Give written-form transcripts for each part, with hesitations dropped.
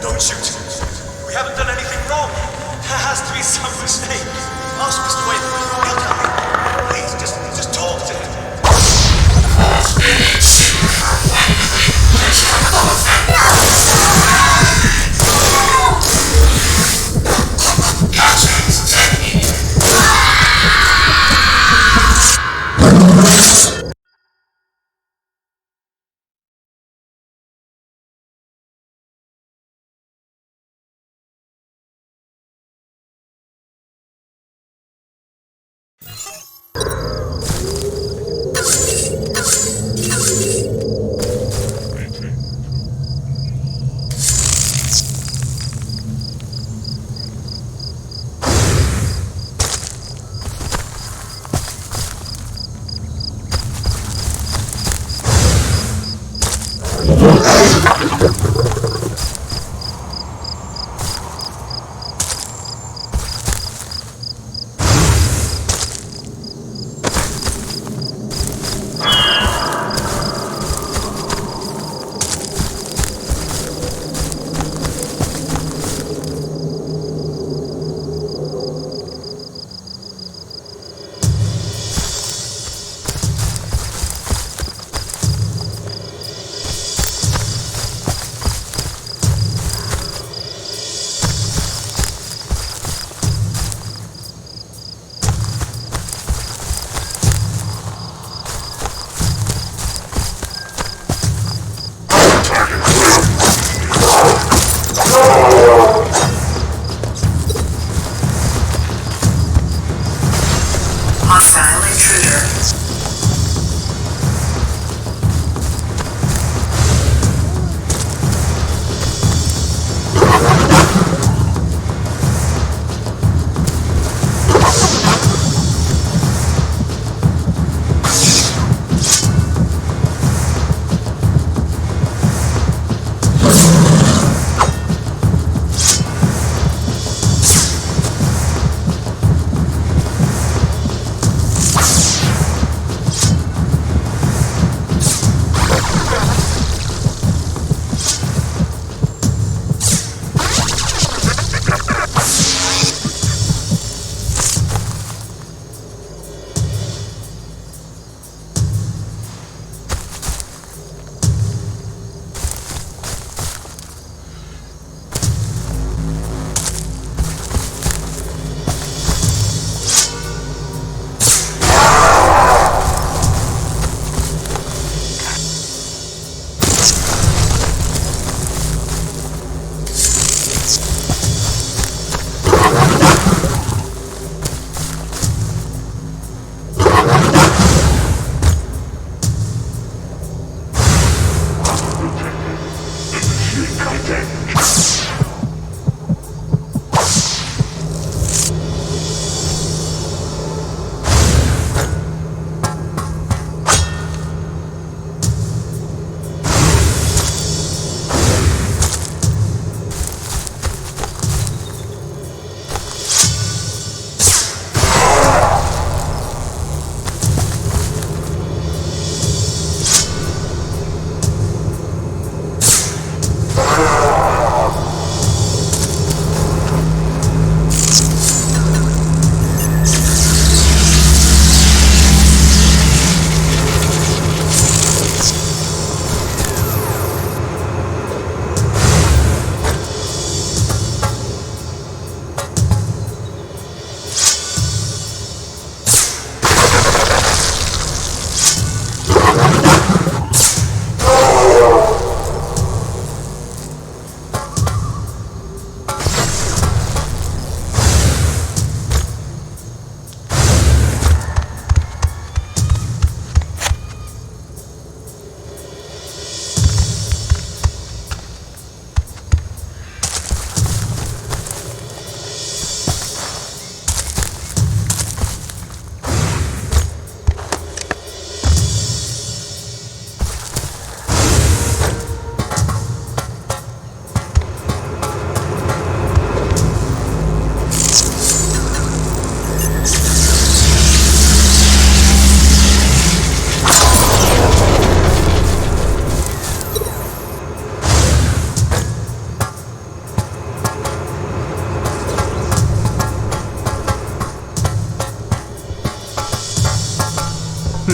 Don't shoot. We haven't done anything wrong. There has to be some mistake. Ask Mr. Wayne. He'll tell me. Please, just talk to him.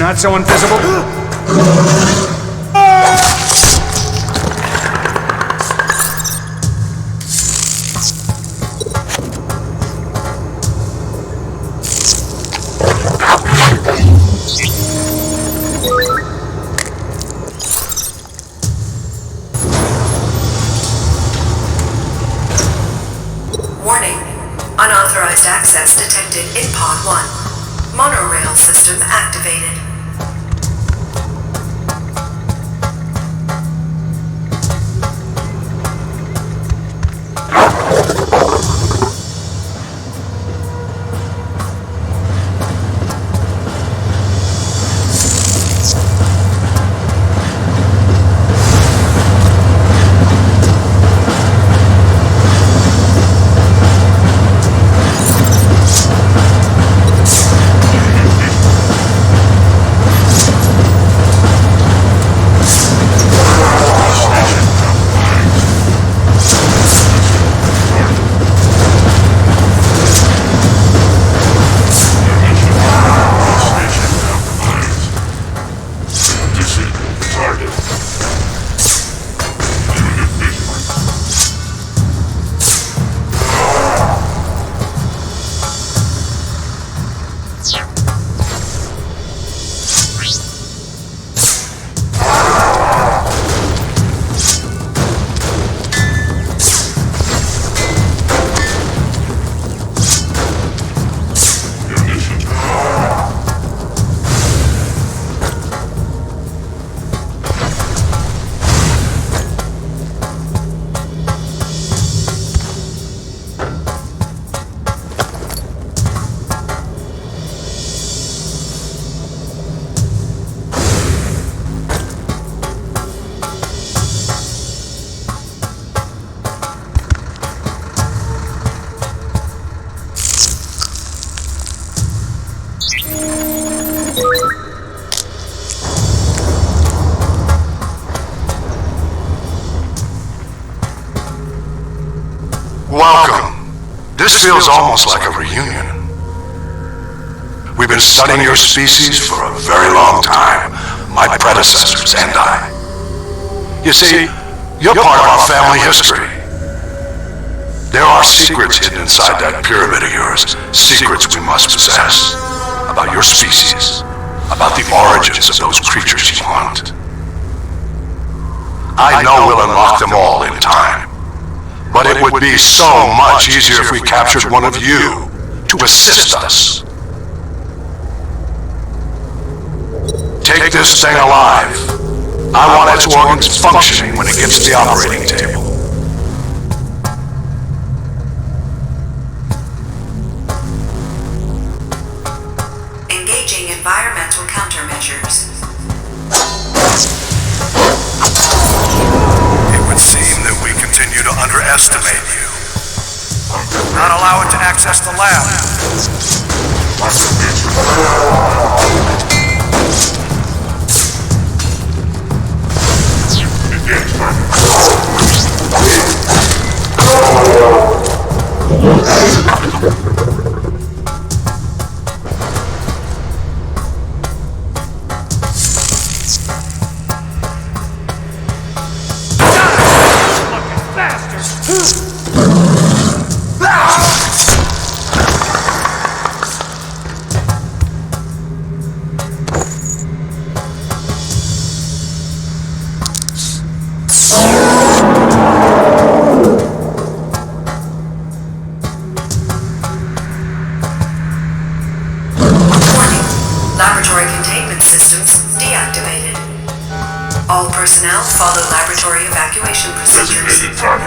not so invisible. Warning. Unauthorized access detected in Pod 1. Monorail system activated. Welcome. This feels almost like a reunion. We've been studying your species for a very long time, my predecessors and I. You see, you're part of our family history. There are secrets hidden inside that pyramid of yours, secrets we must possess, about your species, about the origins of those creatures you hunt. I know we'll unlock them all in time. But it would be so much easier if we captured one of you to assist us. Take this thing alive. I want its organs functioning when it gets to the operating table. Engaging environmental countermeasures. It would seem that we continue to underestimate you. Not allow it to access the lab. Laboratory containment systems deactivated. All personnel follow laboratory evacuation procedures. 1.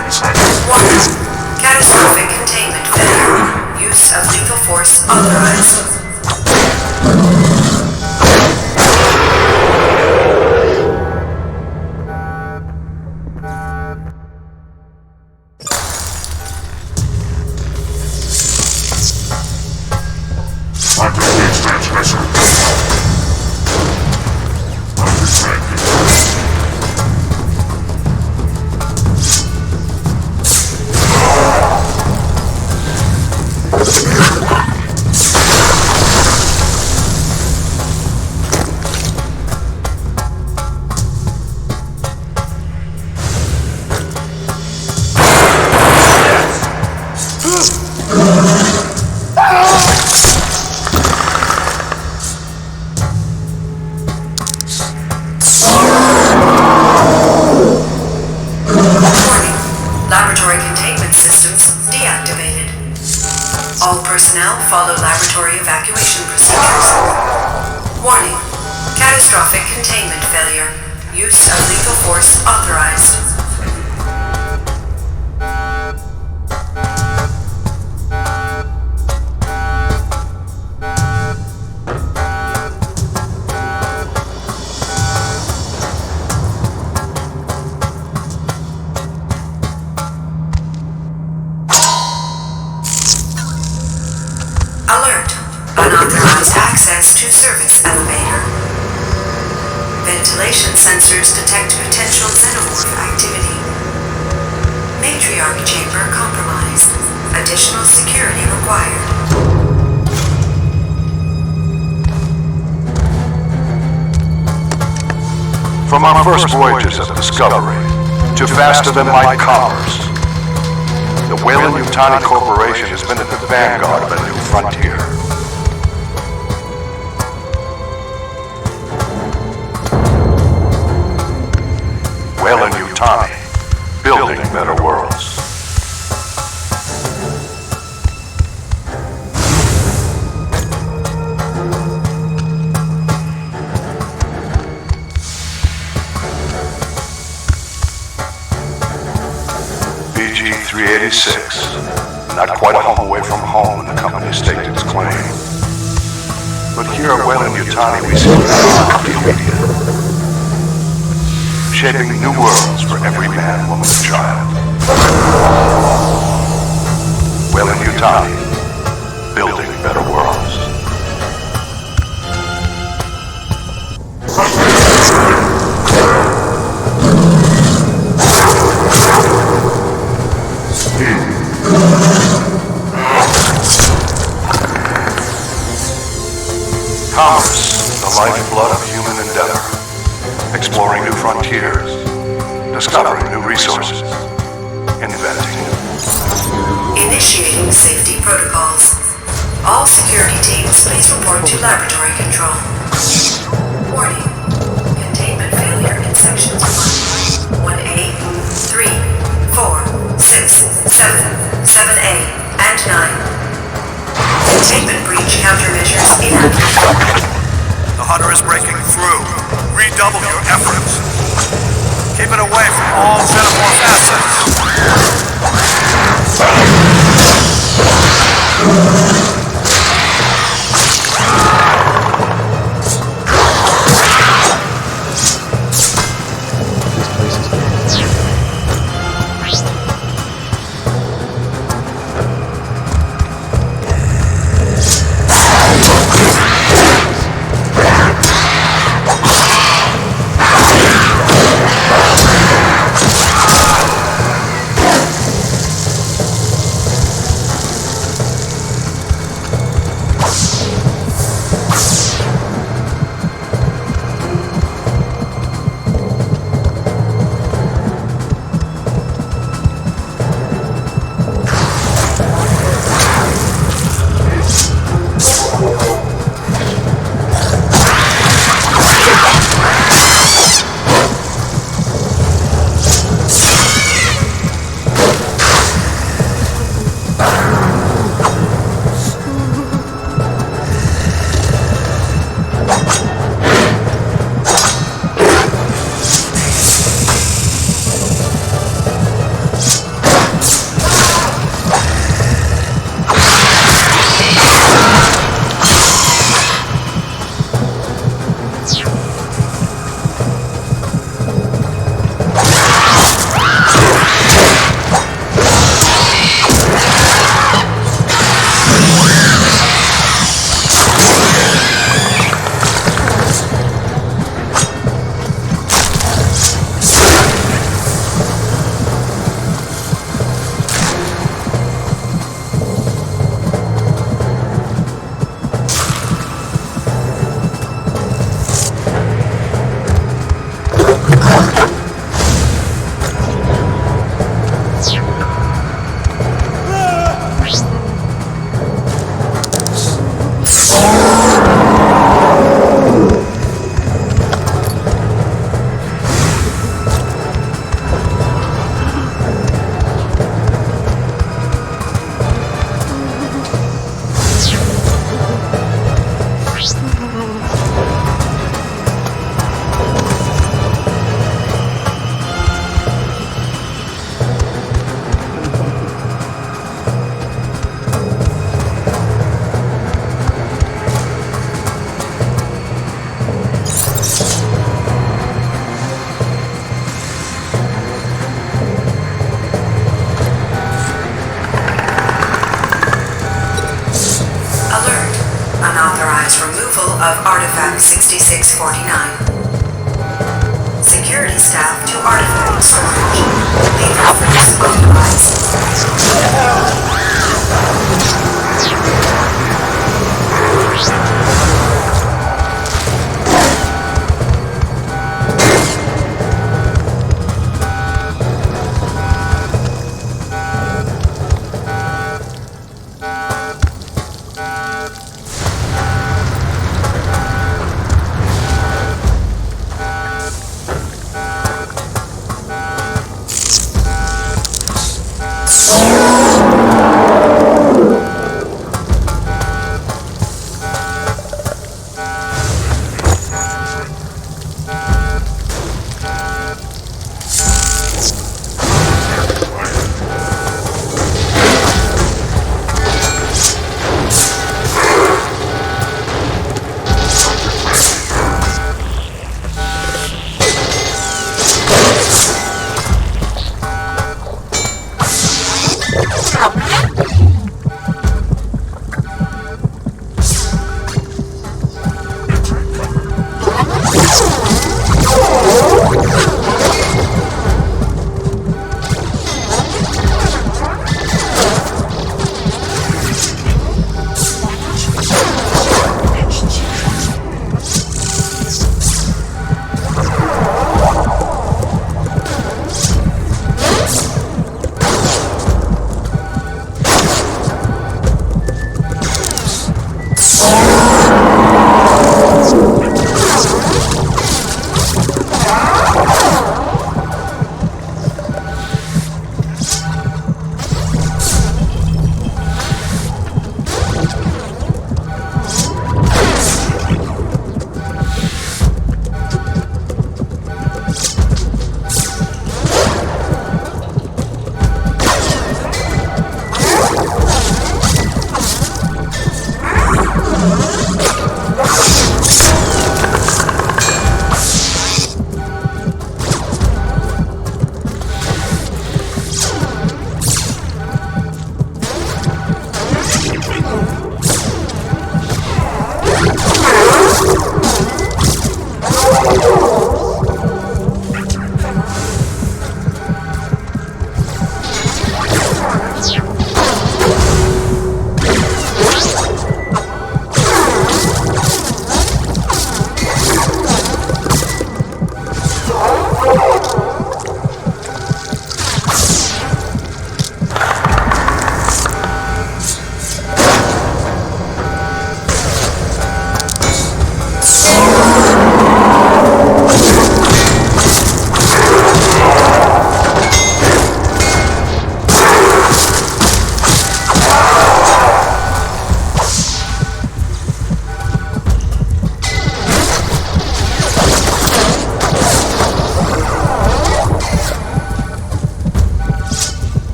Catastrophic containment failure. Use of lethal force authorized. Laboratory containment systems deactivated. All personnel follow laboratory evacuation procedures. Warning. Catastrophic containment failure. Use of lethal force authorized. Alert. Unauthorized access to service elevator. Ventilation sensors detect potential xenomorph activity. Matriarch chamber compromised. Additional security required. From our first voyages of discovery to faster-than-light commerce, the Weyland-Yutani Corporation has been at the vanguard of a new frontier. Weyland-Yutani, building better worlds. BG-386, not quite a home away from home when the company staked its claim. But here at Weyland-Yutani we see the media, shaping new worlds for every man, woman, and child. Weyland-Yutani, building better worlds. Commerce, the lifeblood of human endeavor. Exploring new frontiers, discovering new resources, inventing. Initiating safety protocols. All security teams, please report to laboratory control. Warning. Containment failure in sections 1A, 3, 4, 6, 7, 7A, and 9. Containment breach countermeasures inactive. The hunter is breaking through. Redouble your efforts. Keep it away from all xenomorph assets. 6649. Security staff to artifact storage. Leave efforts authorized.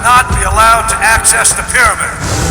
Not be allowed to access the pyramid.